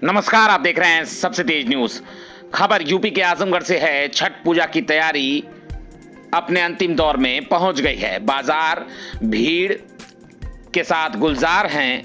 नमस्कार, आप देख रहे हैं सबसे तेज न्यूज। खबर यूपी के आजमगढ़ से है। छठ पूजा की तैयारी अपने अंतिम दौर में पहुंच गई है। बाजार भीड़ के साथ गुलजार हैं।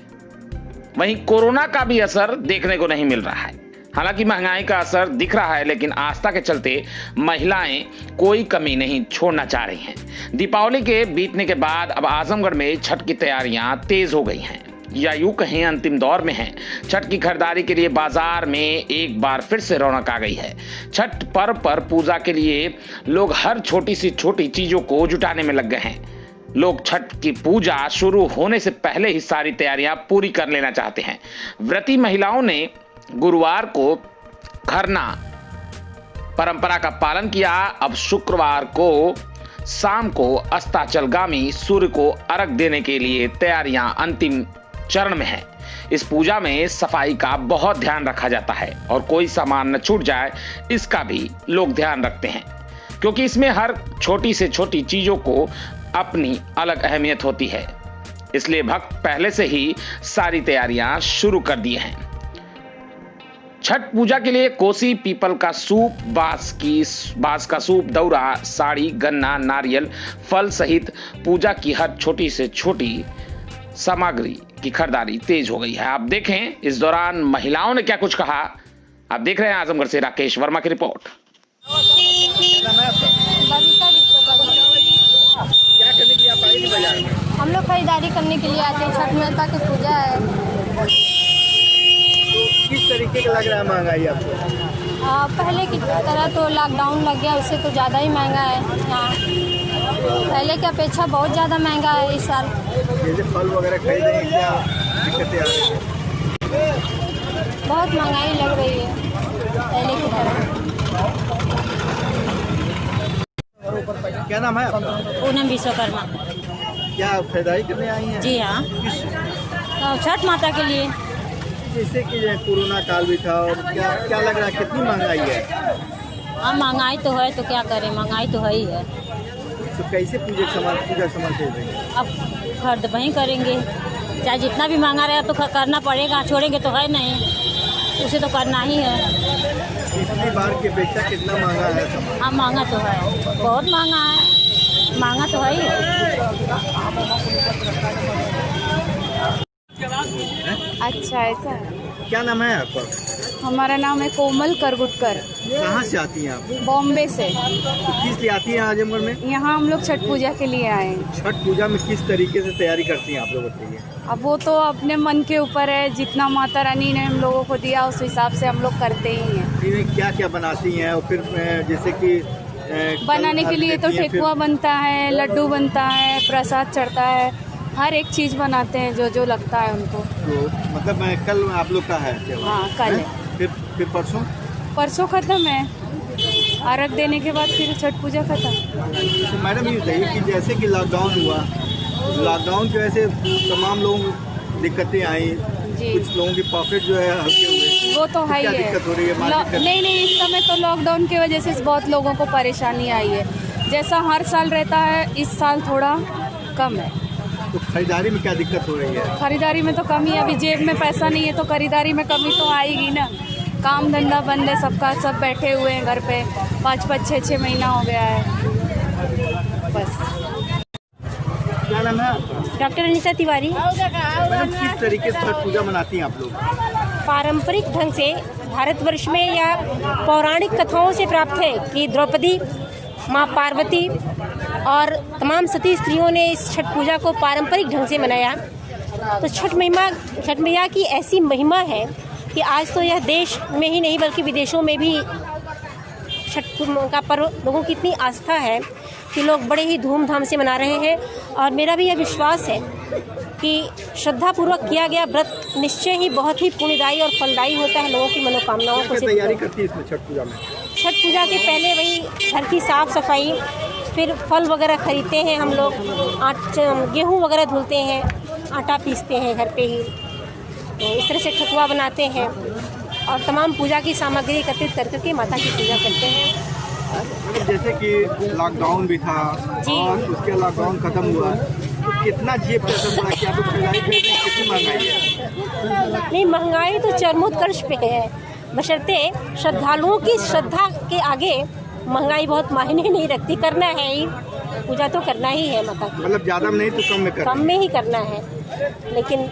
वहीं कोरोना का भी असर देखने को नहीं मिल रहा है। हालांकि महंगाई का असर दिख रहा है, लेकिन आस्था के चलते महिलाएं कोई कमी नहीं छोड़ना चाह रही हैं। दीपावली के बीतने के बाद अब आजमगढ़ में छठ की तैयारियां तेज हो गई हैं, या यूं कहें अंतिम दौर में हैं। छठ की खरीदारी के लिए बाजार में एक बार फिर से रौनक आ गई है। छठ पर्व पर पूजा के लिए लोग हर छोटी सी छोटी चीजों को जुटाने में लग गए हैं। लोग छठ की पूजा शुरू होने से पहले ही सारी तैयारियां पूरी कर लेना चाहते हैं। व्रती महिलाओं ने गुरुवार को खरना परंपरा का पालन किया। अब शुक्रवार को शाम को अस्ताचलगामी सूर्य को अर्घ देने के लिए तैयारियां अंतिम चरण में है। इस पूजा में सफाई का बहुत ध्यान रखा जाता है और कोई सामान न छूट जाए इसका भी लोग ध्यान रखते हैं, क्योंकि इसमें हर छोटी से छोटी चीजों को अपनी अलग अहमियत होती है। इसलिए भक्त पहले से ही सारी तैयारियां शुरू कर दी हैं। छठ पूजा के लिए कोसी पीपल का सूप, बांस का सूप, दौरा, साड़ी, गन्ना, नारियल, फल सहित पूजा की हर छोटी से छोटी सामग्री की खरीदारी तेज हो गई है। आप देखें इस दौरान महिलाओं ने क्या कुछ कहा। आप देख रहे हैं आजमगढ़ से राकेश वर्मा की रिपोर्ट। क्या करने के लिए आप आए थे बाजार में? हम लोग खरीदारी करने के लिए आते हैं। छठ माता की पूजा है। तो किस तरीके का लग रहा है महंगाई आपको? पहले की तरह तो लॉकडाउन लग गया, उससे तो ज़्यादा ही महंगा है। हाँ, पहले की अपेक्षा बहुत ज़्यादा महंगा है इस साल। जैसे फल वगैरह खरीदेंगे, क्या दिक्कतें आ रही हैं? बहुत महंगाई लग रही है पहले की तरह। क्या नाम है आपका? पूनम विश्वकर्मा। क्या आप खरीदारी करने आई हैं? जी हाँ, तो छठ माता के लिए। जैसे कि कोरोना काल भी था, और क्या लग रहा है, कितनी महंगाई है? हाँ, महंगाई तो है, तो क्या करें, महंगाई तो है ही है। तो कैसे पूजा सामान खरीदेंगे? अब खरीद वहीं करेंगे, चाहे जितना भी महंगा रहे तो करना पड़ेगा, छोड़ेंगे तो है नहीं, उसे तो करना ही है। पिछली बार की अपेक्षा कितना महंगा है सामान? हाँ, महंगा तो है, बहुत महंगा है, महंगा तो है ही है। अच्छा, ऐसा है। क्या नाम है आपका? हमारा नाम है कोमल करगुटकर। कहाँ से आती हैं आप? बॉम्बे से। तो किस लिए आती हैं आजमगढ़ में? यहाँ हम लोग छठ पूजा के लिए आए हैं। छठ पूजा में किस तरीके से तैयारी करती हैं आप लोग, बताइए। अब वो तो अपने मन के ऊपर है, जितना माता रानी ने हम लोगों को दिया उस हिसाब से हम लोग करते ही हैं। इनमें क्या क्या बनाती हैं, और फिर जैसे कि बनाने के लिए तो ठेकुआ बनता है, लड्डू बनता है, प्रसाद चढ़ता है, हर एक चीज़ बनाते हैं जो लगता है उनको। तो मतलब कल आप लोग का है त्योहार? हाँ, कल है। फिर परसों खत्म है। अर्घ देने के बाद फिर छठ पूजा खत्म। तो मैडम ये बताइए कि जैसे कि लॉकडाउन हुआ, लॉकडाउन की वजह से तमाम लोग दिक्कतें आई, कुछ लोगों की पॉकेट जो है हल्के हुए, वो तो है ही है। दिक्कत हो रही है? नहीं, इस समय तो लॉकडाउन की वजह से बहुत लोगों को परेशानी आई है। जैसा हर साल रहता है, इस साल थोड़ा कम है। तो खरीदारी में क्या दिक्कत हो रही है? खरीदारी में तो कमी है। अभी जेब में पैसा नहीं है तो खरीदारी में कमी तो आएगी ना। काम धंधा बंद है सबका, सब बैठे हुए हैं घर पे। 5-5, 6-6 महीना हो गया है बस। क्या नाम है आपका? डॉक्टर अनीता तिवारी। मैडम किस तरीके से छठ पूजा मनाती हैं आप लोग? पारंपरिक ढंग से भारतवर्ष में या पौराणिक कथाओं से प्राप्त है कि द्रौपदी, माँ पार्वती और तमाम सती स्त्रियों ने इस छठ पूजा को पारंपरिक ढंग से मनाया। तो छठ मैया की ऐसी महिमा है कि आज तो यह देश में ही नहीं बल्कि विदेशों में भी छठ का पर्व लोगों की इतनी आस्था है कि लोग बड़े ही धूमधाम से मना रहे हैं। और मेरा भी यह विश्वास है कि श्रद्धापूर्वक किया गया व्रत निश्चय ही बहुत ही पुण्यदायी और फलदायी होता है लोगों की मनोकामनाओं को। तैयारी करती है इसमें छठ पूजा में? छठ पूजा के पहले वही घर की साफ सफाई, फिर फल वगैरह खरीदते हैं हम लोग, गेहूँ वगैरह धुलते हैं, आटा पीसते हैं घर पे ही, तो इस तरह से ठकुआ बनाते हैं और तमाम पूजा की सामग्री एकत्रित करके माता की पूजा करते हैं। जैसे कि लॉकडाउन भी था जी, और उसके लॉकडाउन खत्म हुआ, तो कितना जेब पे असर पड़ा? क्या तो महंगाई देख रहे हैं, कितनी महंगाई है? नहीं, महंगाई तो चरमोत्कर्ष पे है, बशर्ते श्रद्धालुओं की श्रद्धा के आगे महंगाई बहुत मायने नहीं रखती। करना है ही, पूजा तो करना ही है माता की। मतलब ज्यादा में नहीं तो कम में कर, कम में ही करना है, लेकिन